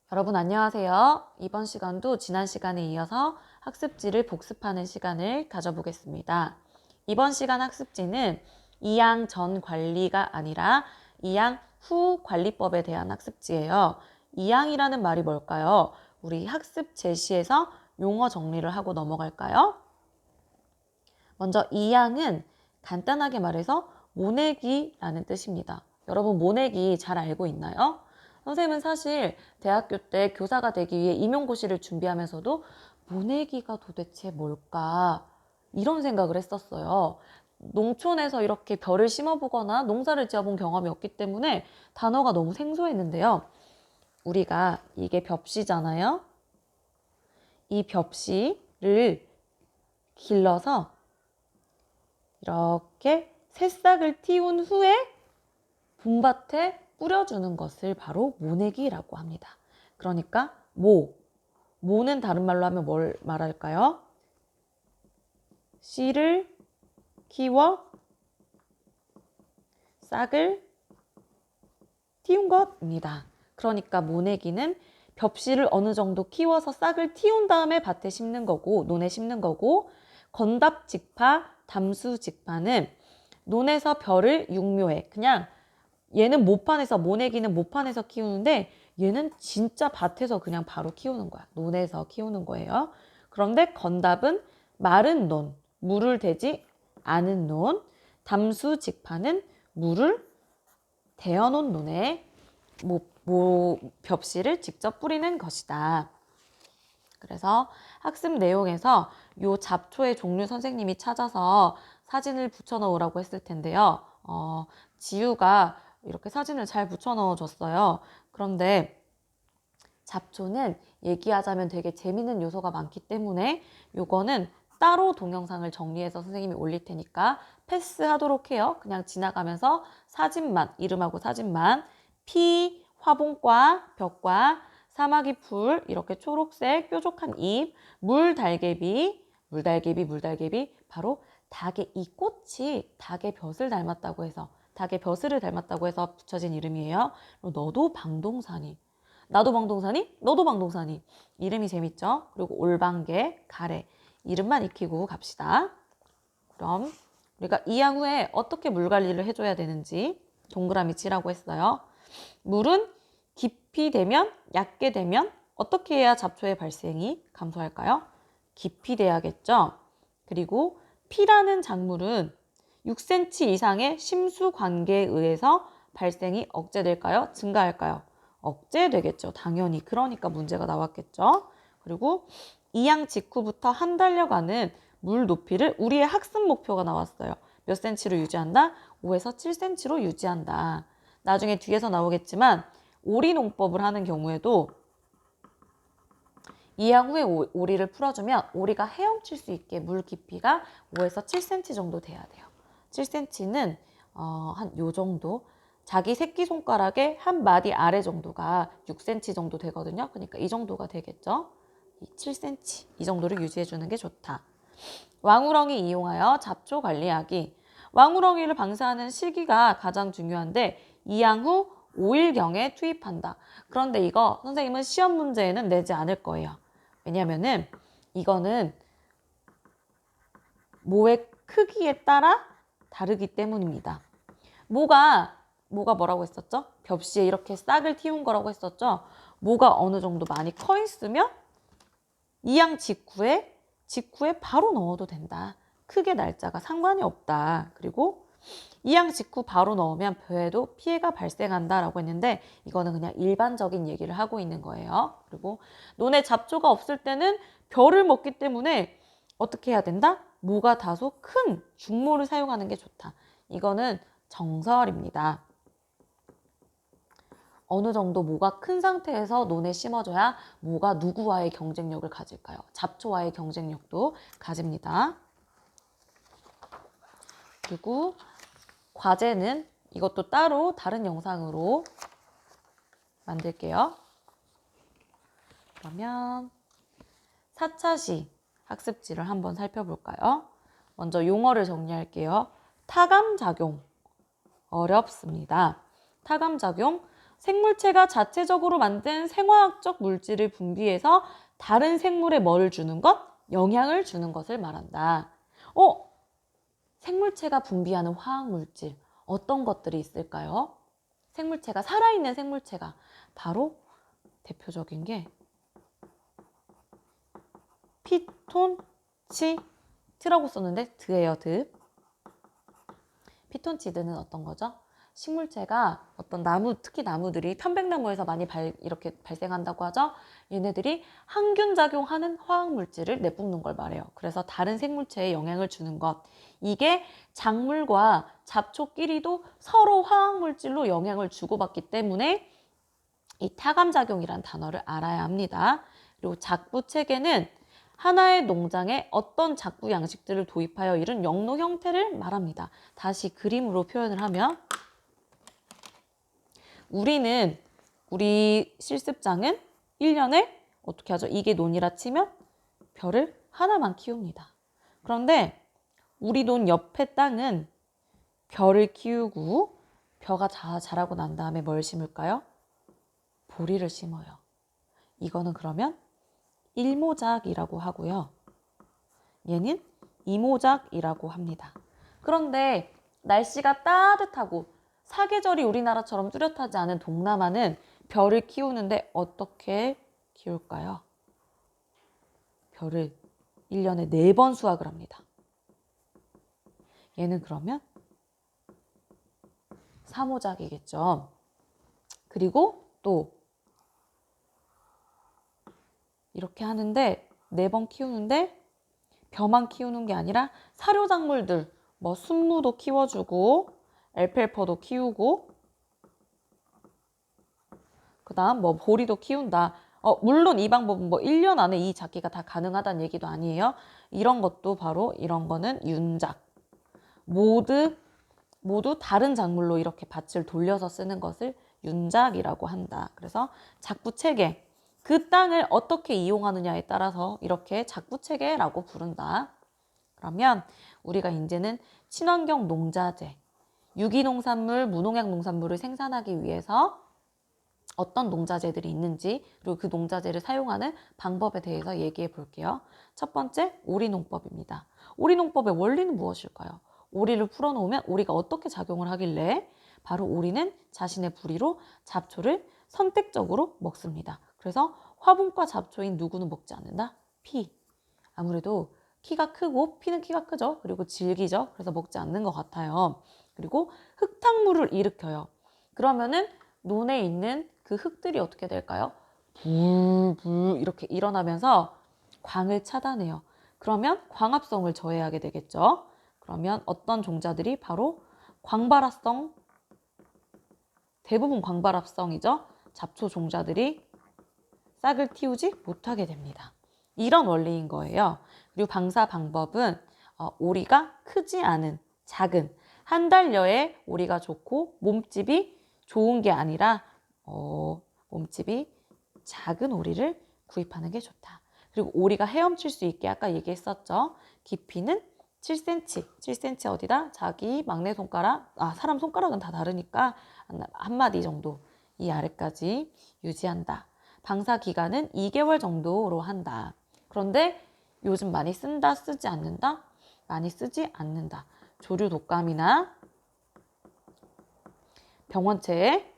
여러분 안녕하세요. 이번 시간도 지난 시간에 이어서 학습지를 복습하는 시간을 가져보겠습니다. 이번 시간 학습지는 2양 전 관리가 아니라 2양 후 관리법에 대한 학습지예요. 2양이라는 말이 뭘까요? 우리 학습 제시에서 용어 정리를 하고 넘어갈까요? 먼저 2양은 간단하게 말해서 모내기라는 뜻입니다. 여러분 모내기 잘 알고 있나요? 선생님은 사실 대학교 때 교사가 되기 위해 임용고시를 준비하면서도 모내기가 도대체 뭘까? 이런 생각을 했었어요. 농촌에서 이렇게 벼를 심어보거나 농사를 지어본 경험이 없기 때문에 단어가 너무 생소했는데요. 우리가 이게 벽시잖아요. 이 벽시를 길러서 이렇게 새싹을 틔운 후에 봄밭에 뿌려주는 것을 바로 모내기라고 합니다. 그러니까 모는 다른 말로 하면 뭘 말할까요? 씨를 키워 싹을 틔운 것입니다. 그러니까 모내기는 벽씨를 어느 정도 키워서 싹을 틔운 다음에 밭에 심는 거고 논에 심는 거고, 건답직파, 담수직파는 논에서 벼를 육묘해. 그냥 얘는 모판에서, 모내기는 모판에서 키우는데 얘는 진짜 밭에서 그냥 바로 키우는 거야. 논에서 키우는 거예요. 그런데 건답은 마른 논, 물을 대지 않은 논, 담수직파는 물을 대어놓은 논에 벽씨를 직접 뿌리는 것이다. 그래서 학습 내용에서 요 잡초의 종류 선생님이 찾아서 사진을 붙여 넣으라고 했을 텐데요. 지우가 이렇게 사진을 잘 붙여 넣어 줬어요. 그런데 잡초는 얘기하자면 되게 재밌는 요소가 많기 때문에 요거는 따로 동영상을 정리해서 선생님이 올릴 테니까 패스하도록 해요. 그냥 지나가면서 사진만, 이름하고 사진만, 피, 화분과 벽과 사마귀 풀, 이렇게 초록색 뾰족한 잎, 물달개비, 바로 닭의 이 꽃이 닭의 벼슬을 닮았다고 해서 붙여진 이름이에요. 너도 방동산이, 나도 방동산이, 너도 방동산이. 이름이 재밌죠? 그리고 올방개, 가래. 이름만 익히고 갑시다. 그럼 우리가 2양 후에 어떻게 물 관리를 해줘야 되는지 동그라미 치라고 했어요. 물은 깊이 되면, 얕게 되면 어떻게 해야 잡초의 발생이 감소할까요? 깊이 돼야겠죠? 그리고 피라는 작물은 6cm 이상의 심수 관계에 의해서 발생이 억제될까요? 증가할까요? 억제되겠죠. 당연히. 그러니까 문제가 나왔겠죠. 그리고 2양 직후부터 한 달여간은 물 높이를, 우리의 학습 목표가 나왔어요. 몇 cm로 유지한다? 5에서 7cm로 유지한다. 나중에 뒤에서 나오겠지만 오리농법을 하는 경우에도 2양 후에 오리를 풀어주면 오리가 헤엄칠 수 있게 물 깊이가 5에서 7cm 정도 돼야 돼요. 7cm는 한 요 정도, 자기 새끼손가락의 한 마디 아래 정도가 6cm 정도 되거든요. 그러니까 이 정도가 되겠죠. 7cm 이 정도를 유지해주는 게 좋다. 왕우렁이 이용하여 잡초 관리하기. 왕우렁이를 방사하는 시기가 가장 중요한데 2양 후 5일경에 투입한다. 그런데 이거 선생님은 시험 문제에는 내지 않을 거예요. 왜냐면은 이거는 모의 크기에 따라 다르기 때문입니다. 모가 뭐라고 했었죠? 벽시에 이렇게 싹을 틔운 거라고 했었죠? 모가 어느 정도 많이 커 있으면 2양 직후에 바로 넣어도 된다. 크게 날짜가 상관이 없다. 그리고 2양 직후 바로 넣으면 벼에도 피해가 발생한다라고 했는데 이거는 그냥 일반적인 얘기를 하고 있는 거예요. 그리고 논에 잡초가 없을 때는 벼를 먹기 때문에 어떻게 해야 된다? 모가 다소 큰 중모를 사용하는 게 좋다. 이거는 정설입니다. 어느 정도 모가 큰 상태에서 논에 심어줘야 모가 누구와의 경쟁력을 가질까요? 잡초와의 경쟁력도 가집니다. 그리고 과제는 이것도 따로 다른 영상으로 만들게요. 그러면 4차시 학습지를 한번 살펴볼까요? 먼저 용어를 정리할게요. 타감작용, 어렵습니다. 타감작용, 생물체가 자체적으로 만든 생화학적 물질을 분비해서 다른 생물에 뭐를 주는 것? 영향을 주는 것을 말한다. 생물체가 분비하는 화학물질 어떤 것들이 있을까요? 생물체가 살아있는 생물체가 바로 대표적인 게 피톤치드라고 썼는데 드예요, 드. 피톤치드는 어떤 거죠? 식물체가 어떤 나무, 특히 나무들이 편백나무에서 많이 이렇게 발생한다고 하죠. 얘네들이 항균 작용하는 화학 물질을 내뿜는 걸 말해요. 그래서 다른 생물체에 영향을 주는 것. 이게 작물과 잡초끼리도 서로 화학 물질로 영향을 주고받기 때문에 이 타감작용이란 단어를 알아야 합니다. 그리고 작부 체계는 하나의 농장에 어떤 작부 양식들을 도입하여 이룬 영농 형태를 말합니다. 다시 그림으로 표현을 하면 우리 실습장은 1년에 어떻게 하죠? 이게 논이라 치면 벼를 하나만 키웁니다. 그런데 우리 논 옆에 땅은 벼를 키우고 벼가 자라고 난 다음에 뭘 심을까요? 보리를 심어요. 이거는 그러면 1모작이라고 하고요. 얘는 2모작이라고 합니다. 그런데 날씨가 따뜻하고 사계절이 우리나라처럼 뚜렷하지 않은 동남아는 벼를 키우는데 어떻게 키울까요? 벼를 1년에 4번 수확을 합니다. 얘는 그러면 3호작이겠죠. 그리고 또 이렇게 하는데 4번 키우는데 벼만 키우는 게 아니라 사료작물들 뭐 순무도 키워주고 알펠퍼도 키우고 그 다음 뭐 보리도 키운다. 물론 이 방법은 뭐 1년 안에 이 작기가 다 가능하다는 얘기도 아니에요. 이런 것도 바로 이런 거는 윤작. 모두 다른 작물로 이렇게 밭을 돌려서 쓰는 것을 윤작이라고 한다. 그래서 작부체계. 그 땅을 어떻게 이용하느냐에 따라서 이렇게 작부체계라고 부른다. 그러면 우리가 이제는 친환경 농자재, 유기농산물, 무농약 농산물을 생산하기 위해서 어떤 농자재들이 있는지 그리고 그 농자재를 사용하는 방법에 대해서 얘기해 볼게요. 첫 번째, 오리농법입니다. 오리농법의 원리는 무엇일까요? 오리를 풀어놓으면 오리가 어떻게 작용을 하길래 바로 오리는 자신의 부리로 잡초를 선택적으로 먹습니다. 그래서 화분과 잡초인 누구는 먹지 않는다? 피. 아무래도 키가 크고 피는 키가 크죠. 그리고 질기죠. 그래서 먹지 않는 것 같아요. 그리고 흙탕물을 일으켜요. 그러면은 논에 있는 그 흙들이 어떻게 될까요? 불불 이렇게 일어나면서 광을 차단해요. 그러면 광합성을 저해하게 되겠죠. 그러면 어떤 종자들이 바로 광발합성, 대부분 광발합성이죠. 잡초 종자들이 싹을 틔우지 못하게 됩니다. 이런 원리인 거예요. 그리고 방사 방법은 오리가 크지 않은 작은 한 달여의 오리가 좋고 몸집이 좋은 게 아니라 몸집이 작은 오리를 구입하는 게 좋다. 그리고 오리가 헤엄칠 수 있게 아까 얘기했었죠. 깊이는 7cm. 7cm 어디다? 자기 막내 손가락, 사람 손가락은 다 다르니까 한 마디 정도 이 아래까지 유지한다. 방사 기간은 2개월 정도로 한다. 그런데 요즘 많이 쓴다, 쓰지 않는다? 많이 쓰지 않는다. 조류 독감이나 병원체에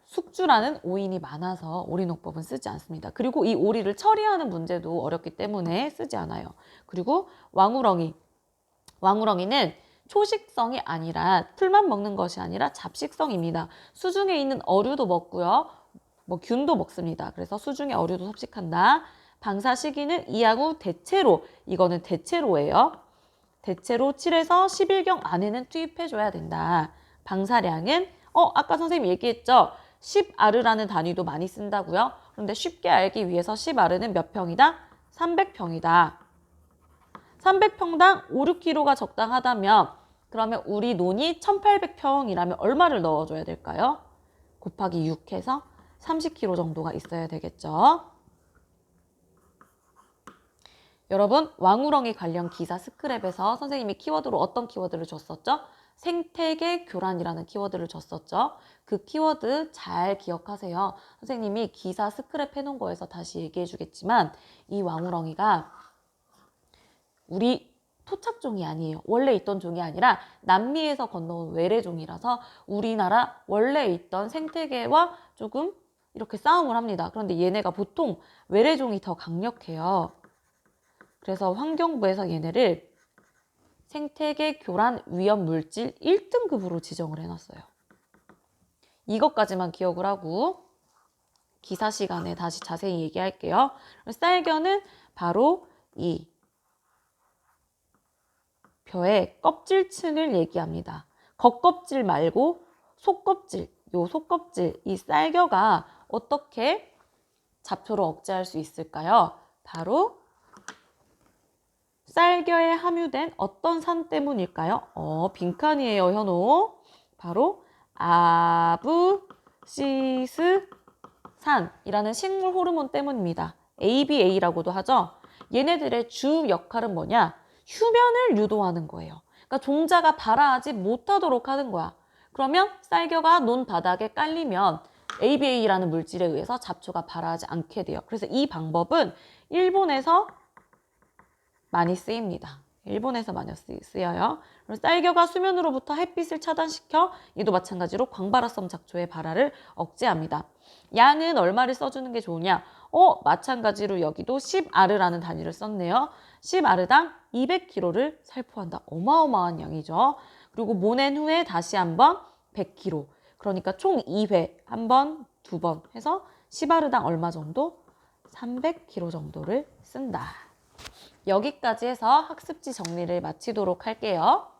숙주라는 오인이 많아서 오리농법은 쓰지 않습니다. 그리고 이 오리를 처리하는 문제도 어렵기 때문에 쓰지 않아요. 그리고 왕우렁이. 왕우렁이는 초식성이 아니라 풀만 먹는 것이 아니라 잡식성입니다. 수중에 있는 어류도 먹고요. 뭐 균도 먹습니다. 그래서 수중에 어류도 섭식한다. 방사 시기는 이하고 대체로, 이거는 대체로예요. 대체로 7에서 10일경 안에는 투입해줘야 된다. 방사량은 아까 선생님 얘기했죠. 10아르라는 단위도 많이 쓴다고요. 그런데 쉽게 알기 위해서 10아르는 몇 평이다? 300평이다. 300평당 5, 6kg가 적당하다면 그러면 우리 논이 1800평이라면 얼마를 넣어줘야 될까요? 곱하기 6 해서 30kg 정도가 있어야 되겠죠. 여러분 왕우렁이 관련 기사 스크랩에서 선생님이 키워드로 어떤 키워드를 줬었죠? 생태계 교란이라는 키워드를 줬었죠. 그 키워드 잘 기억하세요. 선생님이 기사 스크랩 해놓은 거에서 다시 얘기해 주겠지만 이 왕우렁이가 우리 토착종이 아니에요. 원래 있던 종이 아니라 남미에서 건너온 외래종이라서 우리나라 원래 있던 생태계와 조금 이렇게 싸움을 합니다. 그런데 얘네가 보통 외래종이 더 강력해요. 그래서 환경부에서 얘네를 생태계 교란 위험 물질 1등급으로 지정을 해놨어요. 이것까지만 기억을 하고 기사 시간에 다시 자세히 얘기할게요. 쌀겨는 바로 이 벼의 껍질층을 얘기합니다. 겉껍질 말고 속껍질, 요 속껍질, 이 쌀겨가 어떻게 잡초를 억제할 수 있을까요? 바로 쌀겨에 함유된 어떤 산 때문일까요? 빈칸이에요, 현우. 바로 아브시스산이라는 식물 호르몬 때문입니다. ABA라고도 하죠. 얘네들의 주 역할은 뭐냐? 휴면을 유도하는 거예요. 그러니까 종자가 발아하지 못하도록 하는 거야. 그러면 쌀겨가 논 바닥에 깔리면 ABA라는 물질에 의해서 잡초가 발아하지 않게 돼요. 그래서 이 방법은 일본에서 많이 쓰입니다. 일본에서 많이 쓰여요. 그리고 쌀겨가 수면으로부터 햇빛을 차단시켜 이도 마찬가지로 광발화성 잡초의 발화를 억제합니다. 양은 얼마를 써주는 게 좋으냐? 마찬가지로 여기도 10아르라는 단위를 썼네요. 10아르당 200kg를 살포한다. 어마어마한 양이죠. 그리고 모낸 후에 다시 한번 100kg. 그러니까 총 2회, 한 번, 두 번 해서 10아르당 얼마 정도? 300kg 정도를 쓴다. 여기까지 해서 학습지 정리를 마치도록 할게요.